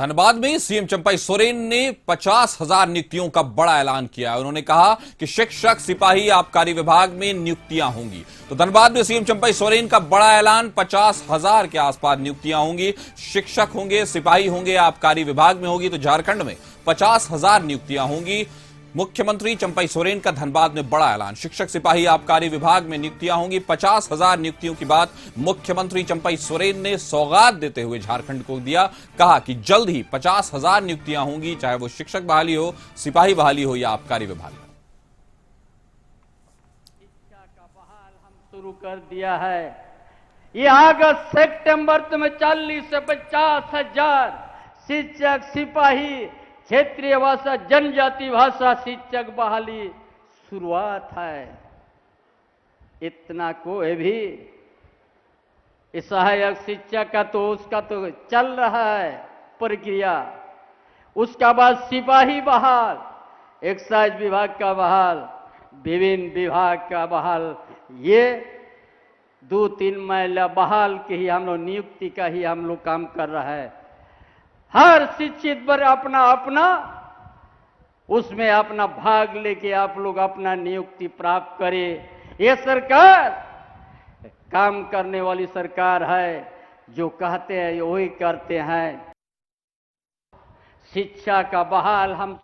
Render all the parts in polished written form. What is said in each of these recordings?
धनबाद में सीएम चंपई सोरेन ने 50,000 नियुक्तियों का बड़ा ऐलान किया है। उन्होंने कहा कि शिक्षक, सिपाही, आबकारी विभाग में नियुक्तियां होंगी। तो धनबाद में सीएम चंपई सोरेन का बड़ा ऐलान, 50,000 के आसपास नियुक्तियां होंगी। शिक्षक होंगे, सिपाही होंगे, आबकारी विभाग में होगी। तो झारखंड में 50,000 नियुक्तियां होंगी। मुख्यमंत्री चंपई सोरेन का धनबाद में बड़ा ऐलान, शिक्षक, सिपाही, आबकारी विभाग में नियुक्तियां होंगी। 50,000 नियुक्तियों की बात मुख्यमंत्री चंपई सोरेन ने सौगात देते हुए झारखंड को दिया। कहा कि जल्द ही 50,000 नियुक्तियां होंगी, चाहे वो शिक्षक बहाली हो, सिपाही बहाली हो या आबकारी विभाग में। शिक्षा का बहाल हम शुरू कर दिया है। ये अगस्त सितंबर में 40 से 50,000 शिक्षक, सिपाही, क्षेत्रीय भाषा, जनजाति भाषा शिक्षक बहाली शुरुआत है। इतना कोई भी सहायक शिक्षक का तो उसका तो चल रहा है प्रक्रिया। उसका बाद सिपाही बहाल, एक्साइज विभाग का बहाल, विभिन्न विभाग का बहाल, ये 2-3 महिला बहाल के ही हम लोग नियुक्ति का ही हम लोग काम कर रहा है। हर शिक्षित पर अपना अपना उसमें अपना भाग लेके आप लोग अपना नियुक्ति प्राप्त करें। ये सरकार काम करने वाली सरकार है, जो कहते हैं वही करते हैं। शिक्षा का बहाल हम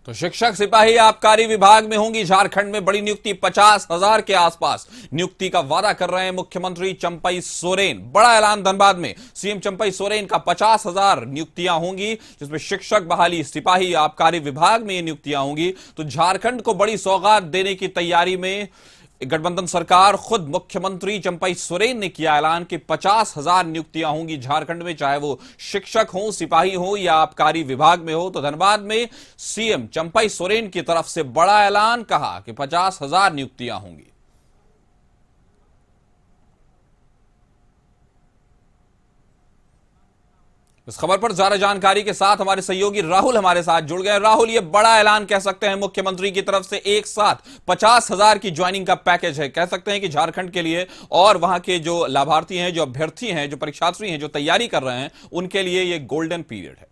तो शिक्षक, सिपाही, आबकारी विभाग में होंगी झारखंड में बड़ी नियुक्ति। 50,000 के आसपास नियुक्ति का वादा कर रहे हैं मुख्यमंत्री चंपई सोरेन। बड़ा ऐलान धनबाद में सीएम चंपई सोरेन का, 50,000 नियुक्तियां होंगी, जिसमें शिक्षक बहाली, सिपाही, आबकारी विभाग में ये नियुक्तियां होंगी। तो झारखंड को बड़ी सौगात देने की तैयारी में गठबंधन सरकार, खुद मुख्यमंत्री चंपई सोरेन ने किया ऐलान कि 50,000 नियुक्तियां होंगी झारखंड में, चाहे वो शिक्षक हो, सिपाही हो या आबकारी विभाग में हो। तो धनबाद में सीएम चंपई सोरेन की तरफ से बड़ा ऐलान, कहा कि 50,000 नियुक्तियां होंगी। इस खबर पर ज्यादा जानकारी के साथ हमारे सहयोगी राहुल हमारे साथ जुड़ गए। राहुल, ये बड़ा ऐलान कह सकते हैं मुख्यमंत्री की तरफ से, एक साथ 50,000 की ज्वाइनिंग का पैकेज है। कह सकते हैं कि झारखंड के लिए और वहां के जो लाभार्थी हैं, जो अभ्यर्थी हैं, जो परीक्षार्थी हैं, जो तैयारी कर रहे हैं, उनके लिए ये गोल्डन पीरियड है।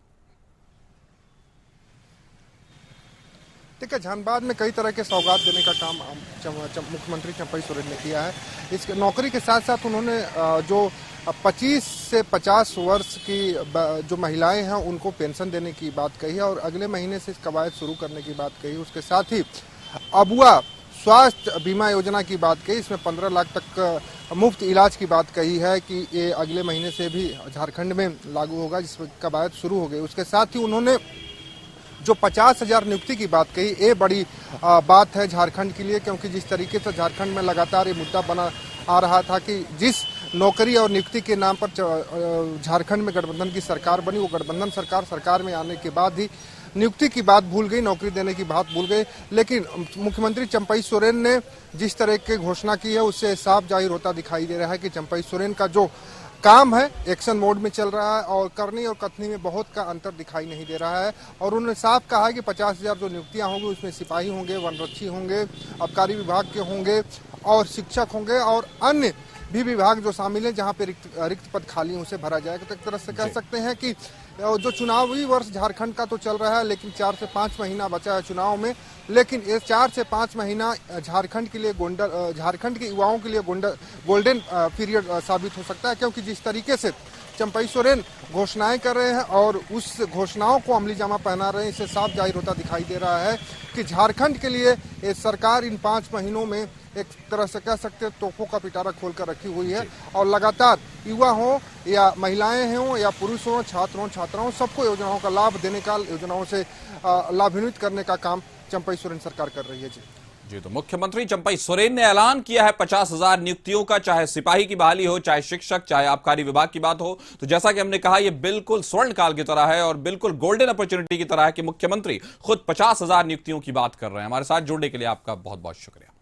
देखिए, धनबाद में कई तरह के सौगात देने का काम मुख्यमंत्री चंपई सोरेन ने किया है। इस नौकरी के साथ साथ उन्होंने जो 25 से 50 वर्ष की जो महिलाएं हैं उनको पेंशन देने की बात कही है और अगले महीने से कवायद शुरू करने की बात कही। उसके साथ ही अबुआ स्वास्थ्य बीमा योजना की बात कही, इसमें 15 लाख तक मुफ्त इलाज की बात कही है कि ये अगले महीने से भी झारखंड में लागू होगा, जिसमें कवायद शुरू हो गई। उसके साथ ही उन्होंने जो 50,000 नियुक्ति की बात कही, ये बड़ी बात है झारखंड के लिए, क्योंकि जिस तरीके से झारखंड में लगातार ये मुद्दा बना आ रहा था कि जिस नौकरी और नियुक्ति के नाम पर झारखंड में गठबंधन की सरकार बनी, वो गठबंधन सरकार में आने के बाद ही नियुक्ति की बात भूल गई, नौकरी देने की बात भूल गई। लेकिन मुख्यमंत्री चंपई सोरेन ने जिस तरह की घोषणा की है, उससे साफ जाहिर होता दिखाई दे रहा है कि चंपई सोरेन का जो काम है एक्शन मोड में चल रहा है और करनी और कथनी में बहुत का अंतर दिखाई नहीं दे रहा है। और उन्होंने साफ कहा है कि 50,000 जो नियुक्तियां होंगी उसमें सिपाही होंगे, वनरक्षी होंगे, आबकारी विभाग के होंगे और शिक्षक होंगे और अन्य भी विभाग जो शामिल हैं जहां पे रिक्त पद खाली हैं उसे भरा जाएगा। तो एक तरह से कह सकते हैं कि जो चुनावी वर्ष झारखंड का तो चल रहा है, लेकिन 4 से 5 महीना बचा है चुनाव में, लेकिन ये 4 से 5 महीना झारखंड के लिए झारखंड के युवाओं के लिए गोल्डन पीरियड साबित हो सकता है, क्योंकि जिस तरीके से चंपई सोरेन घोषणाएं कर रहे हैं और उस घोषणाओं को अमली जामा पहना रहे हैं, इससे साफ जाहिर होता दिखाई दे रहा है कि झारखंड के लिए ये सरकार इन 5 महीनों में एक तरह से कह सकते हैं तोपों का पिटारा खोलकर रखी हुई है और लगातार युवा हो या महिलाएं हों या पुरुष हों, छात्र हों, छात्राओं, सबको योजनाओं का लाभ देने का, योजनाओं से लाभान्वित करने का काम चंपई सोरेन सरकार कर रही है। जी, तो मुख्यमंत्री चंपई सोरेन ने ऐलान किया है 50,000 नियुक्तियों का, चाहे सिपाही की बहाली हो, चाहे शिक्षक, चाहे आबकारी विभाग की बात हो। तो जैसा कि हमने कहा, यह बिल्कुल स्वर्ण काल की तरह है और बिल्कुल गोल्डन अपॉर्चुनिटी की तरह है कि मुख्यमंत्री खुद 50,000 नियुक्तियों की बात कर रहे हैं। हमारे साथ जुड़ने के लिए आपका बहुत बहुत शुक्रिया।